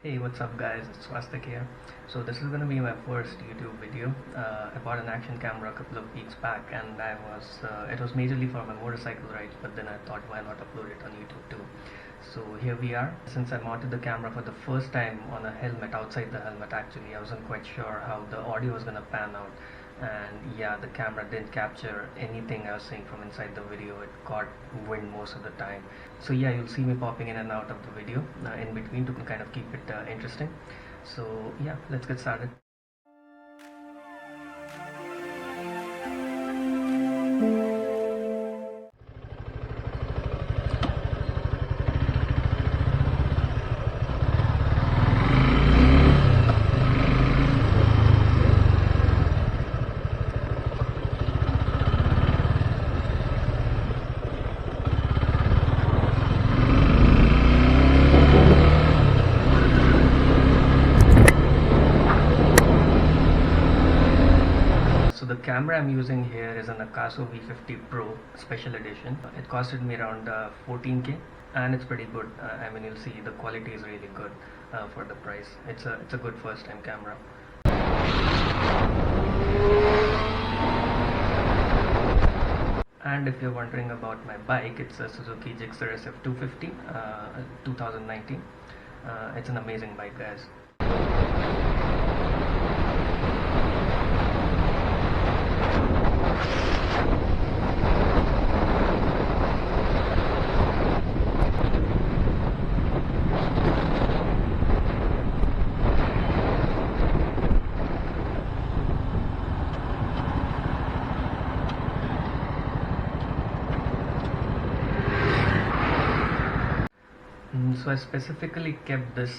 Hey, what's up guys, it's Swastik here. So this is going to be my first YouTube video. I bought an action camera a couple of weeks back and it was majorly for my motorcycle rides, but then I thought why not upload it on YouTube too. So here we are. Since I mounted the camera for the first time on a helmet, outside the helmet actually, I wasn't quite sure how the audio was going to pan out. And yeah, the camera didn't capture anything I was saying from inside the video. It caught wind most of the time. So yeah, you'll see me popping in and out of the video in between to kind of keep it interesting. So yeah, let's get started. The camera I'm using here is an Akaso V50 Pro Special Edition. It costed me around 14k and it's pretty good. I mean, you'll see the quality is really good for the price. It's a good first time camera. And if you're wondering about my bike, it's a Suzuki Gixxer SF250 2019. It's an amazing bike, guys. So I specifically kept this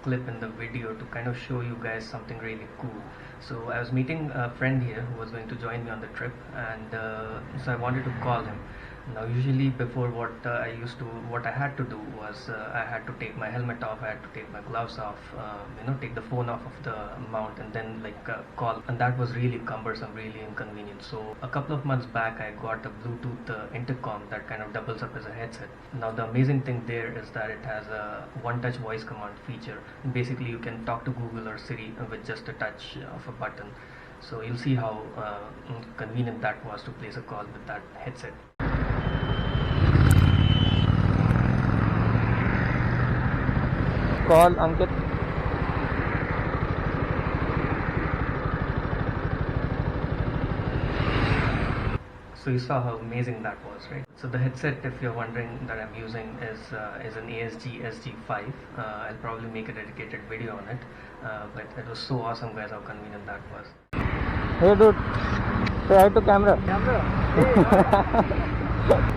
clip in the video to kind of show you guys something really cool. So I was meeting a friend here who was going to join me on the trip, and so I wanted to call him. Now usually before what I had to do was I had to take my helmet off, I had to take my gloves off, take the phone off of the mount and then call, and that was really cumbersome, really inconvenient. So a couple of months back I got a Bluetooth intercom that kind of doubles up as a headset. Now the amazing thing there is that it has a one-touch voice command feature. Basically you can talk to Google or Siri with just a touch of a button. So you'll see how convenient that was to place a call with that headset. Call Ankit. So you saw how amazing that was, right? So the headset, if you're wondering, that I'm using is an ASG SG5. I'll probably make a dedicated video on it, but it was so awesome, guys, how convenient that was. Hey dude, say hi to camera. Hey.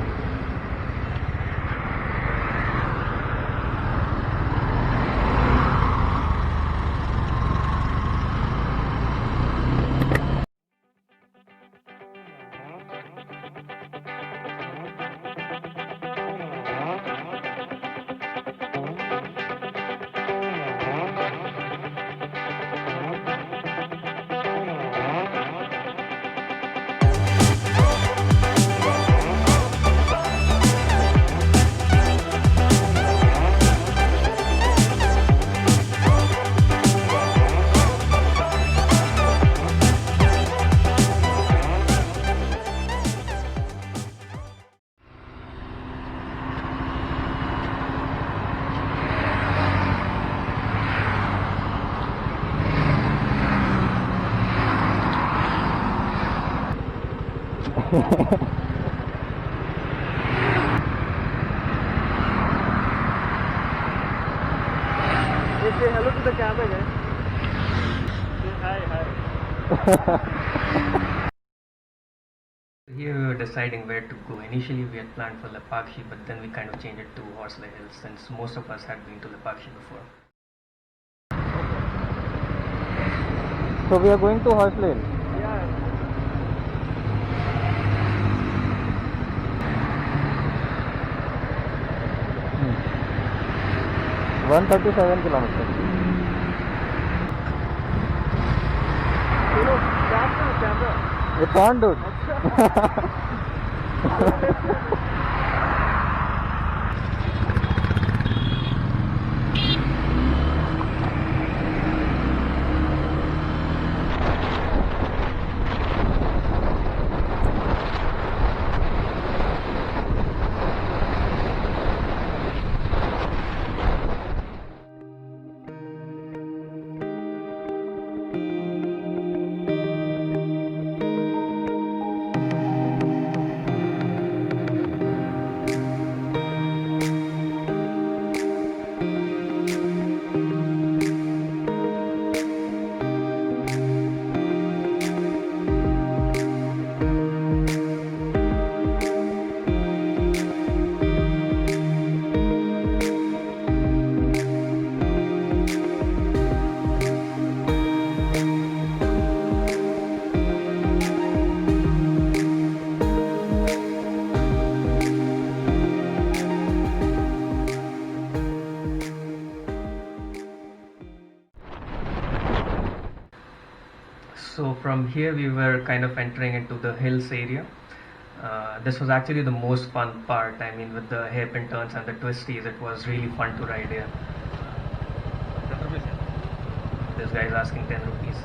Say hello to the camera, guys. Say hi. Here we were deciding where to go. Initially we had planned for Lepakshi, but then we kind of changed it to Horsley Hills since most of us had been to Lepakshi before. So we are going to Horsley Hills. 137 kilometers. It's on, dude. So from here we were kind of entering into the hills area. This was actually the most fun part. I mean, with the hairpin turns and the twisties, it was really fun to ride here. This guy is asking 10 rupees.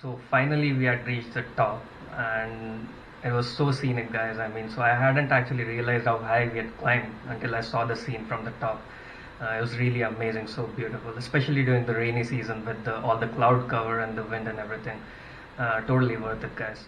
So finally we had reached the top, and it was so scenic, guys. I mean, so I hadn't actually realized how high we had climbed until I saw the scene from the top. It was really amazing, so beautiful, especially during the rainy season with all the cloud cover and the wind and everything. Totally worth it, guys.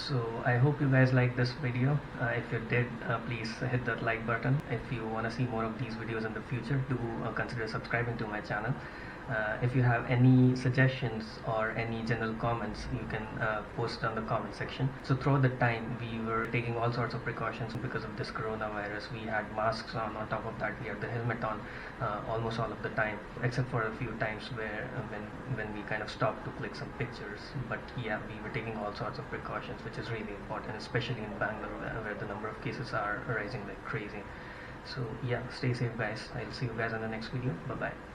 So I hope you guys liked this video. If you did, please hit that like button. If you want to see more of these videos in the future, do consider subscribing to my channel. If you have any suggestions or any general comments, you can post on the comment section. So throughout the time, we were taking all sorts of precautions because of this coronavirus. We had masks on top of that we had the helmet on almost all of the time, except for a few times where when we kind of stopped to click some pictures. But yeah, we were taking all sorts of precautions, which is really important, especially in Bangalore where the number of cases are rising like crazy. So yeah, stay safe, guys. I'll see you guys in the next video. Bye bye.